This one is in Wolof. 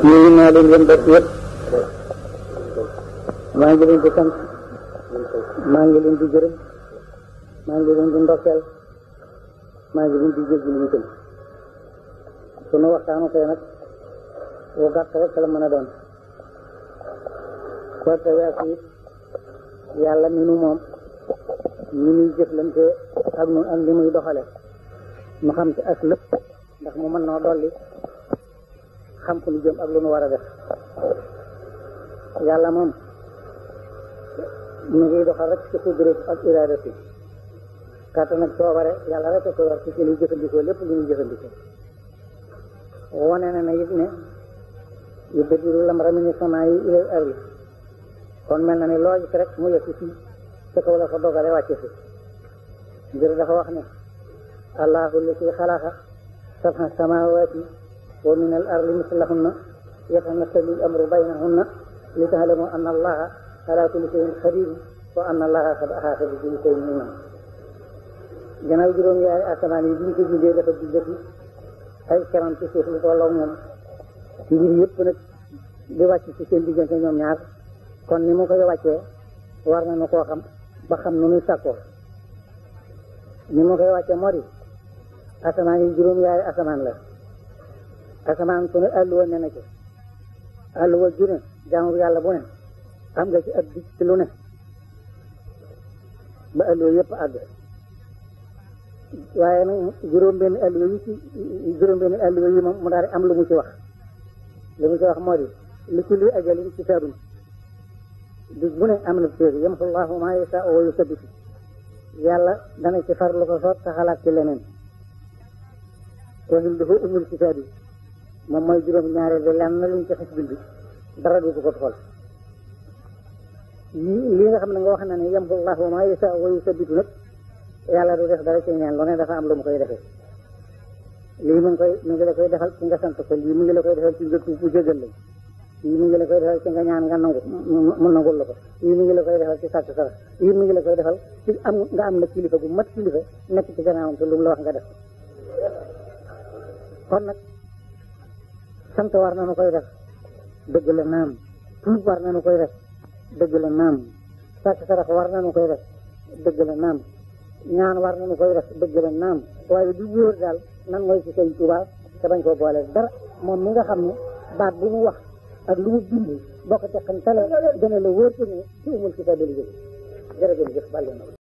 nuyu naa leen yéen bokk yëpp maa ngi leen di sant maa ngi leen di gërëm maa ngi leen di ndokkeel maa ngi leen di jéggi itam sunu waxtaanu tey nag woo gàtt rek la mën a doon korte weesu it yàlla mi nu moom ñu nuy jëflante ak nun ak li muy doxale mu xam ci as lépp ndax mu mën noo dolli xam fu lu jëm ak lu nu war a def yàlla moom ñu ngi doxal rek ci kudret ak iradati kàttan ak coobare yàlla rek a ko war ci ñuy jëfandikoo lépp lu ñuy jëfandikoo wone na ne it ne yubaddilu l-amra mina s-samaa'i ila l-ardi kon mel na ne loo gis rek mu yegg fii ca kaw la ko dogale wàcce fi ngir dafa wax ne allahu allati xalaqa sab'a samaawaati wa min al-ardi mislahunna yatanazzalu l-amru baynahunna li ta'lamu anna allaha ala kulli shay'in qadir wa anna allaha qad ahata bi kulli shay'in ilman gannaaw juróom-ñaari asamaan yi biñ ko bindee dafa bindati ay keram ci suuf lu tolloo moom mbir yëpp nag di wàcc ci seen diggante ñoom ñaar kon ni mu koy wàccee war nañu koo xam ba xam nu muy sàkkoo ni mu koy wàccee moo di asamaan yi juróom-ñaari asamaan la asamaan su ne àlluwa ne na ci àlluwa ju ne jaamu yàlla bu ne am nga ci ab dig ci lu ne ba àlluwa yëpp àgg waaye nag juróom-benn àlluwa yi moom mu daal di am lu mu ci wax moo di li kulli ajalin kitaabun dig bu ne am na téere yamhu llaahu maa yashaa'u wa yuthabbitu yàlla dana ci far lu ko soot te xalaat ci leneen wa indahu ummul kitaab yi moom mooy juróom-ñaareel bi lenn luñ ci xis bind dara du ko xool lii nga xam ne nga wax na ne yamhu llaahu maa yashaa'u wa yuthabbitu nag yàlla du def dara ci ñaan lu ne dafa am lu mu koy defee lii mu ngi la koy defal ci nga sant ko lii mu ngi la koy defal ci nga tuub bu jégal la lii mu ngi la koy defal ci nga ñaan nga nangu mu nangul la ko lii mu ngi la koy defal ci sàcc sara lii mu ngi la koy defal ci nga am na kilifa gu mat kilifa nekk ci gannaawam te lu mu la wax nga def kon nag sant war nañu koy def dëgg la naam tuub war nañu koy def dëgg la naam sàcc sara war nañu koy def dëgg la naam ñaan war nañu koy def dëgg la naam waaye du wóor daal nan mooy ci Sëñ Tuubaa te bañ koo boole dara moom mi nga xam ne baat bu mu wax ak lu mu bind boo ko teqantale dana la wóor ci ne ci umul kitaab bi la jóge jërëjëf bàlli na